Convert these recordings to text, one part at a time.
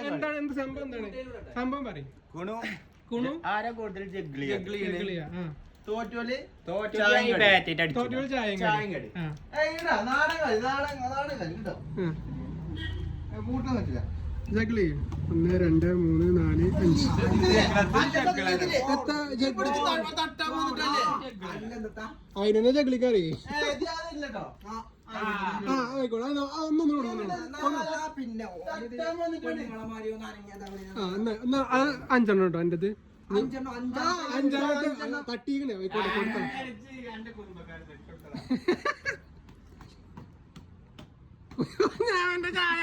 എന്താണ് എന്ത് സംഭവം എന്താണ് സംഭവം പറയും കുണു ആരാ കൂടുതൽ തോറ്റോല് ചായ ജഗ്ലി 1 2 3 4 5 അതിനെ ജഗ്ലിക്കറി ആയിക്കോട്ടെ അഞ്ചെണ്ണം കേട്ടോ എൻ്റെത് അഞ്ചെണ്ണം തട്ടിക്കണേ ആയിക്കോട്ടെ കൊടുത്ത ഞാൻ ചായ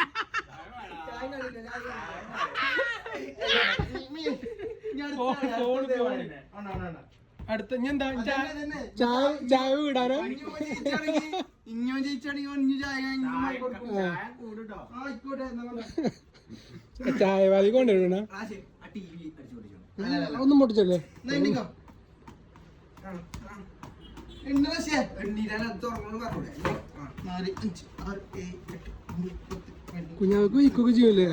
അടുത്ത എന്താ ചായ വിടാനോ ഇഞ്ഞോ ചായവാദി കൊണ്ടുവരണ ഒന്നും പൊട്ടിച്ചല്ലേ കുഞ്ഞാൾക്ക് ഇക്കൊക്കെ ചെയ്യൂലേ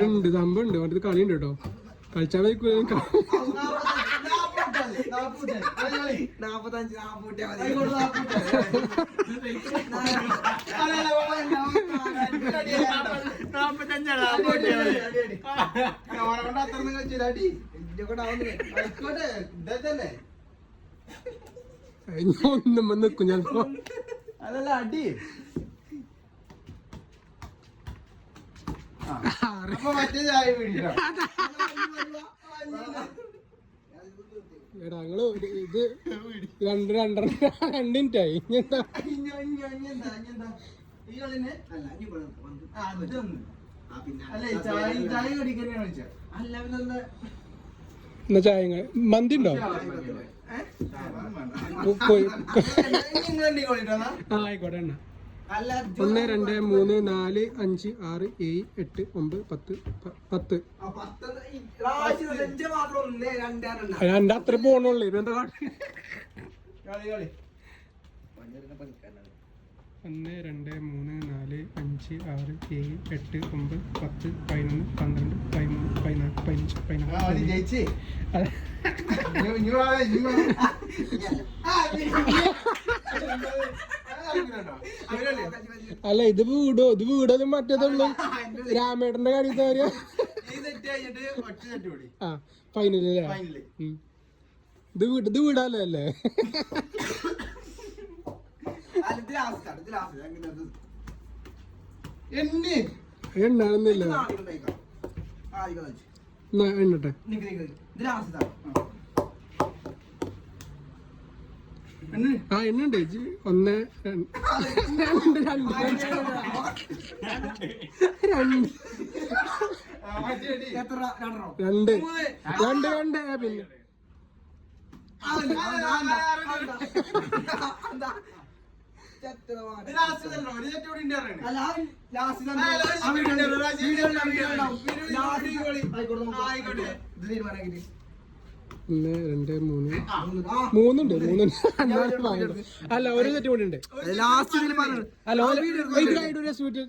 ഉണ്ട് സംഭവം ഉണ്ട് മറ്റേ കളിയുണ്ട് കേട്ടോ കളിച്ചാൽ ഒന്നും നിൽക്കും ചിലപ്പോ അതല്ല അടി എടാ ഞങ്ങള് ഇത് 2 മിനിറ്റായി എന്നാ ചായ മന്തി ഉണ്ടോ ആയിക്കോട്ടെ എണ്ണ 1 2 3 4 5 6 7 8 9 10 എന്റെ അത്ര പോണുള്ളൂ ഇതെന്താ 1 2 3 4 5 6 7 8 9 10 11 12 13 14 അല്ല ഇത് വീടോ മറ്റേതുള്ളൂ രാമേട്ടന്റെ കാര്യ ആ ഫൈനലല്ലേ ഇത് വീടാല്ലേ അല്ലേ എണ്ണാണെന്നില്ല എണ്ണട്ടെ ആ എണ്ണുണ്ട് 1 2 പിന്നെ മൂന്നുണ്ട് അല്ല ഒരു സെറ്റ് കൂടി ഉണ്ട് അല്ല സ്വീറ്റ്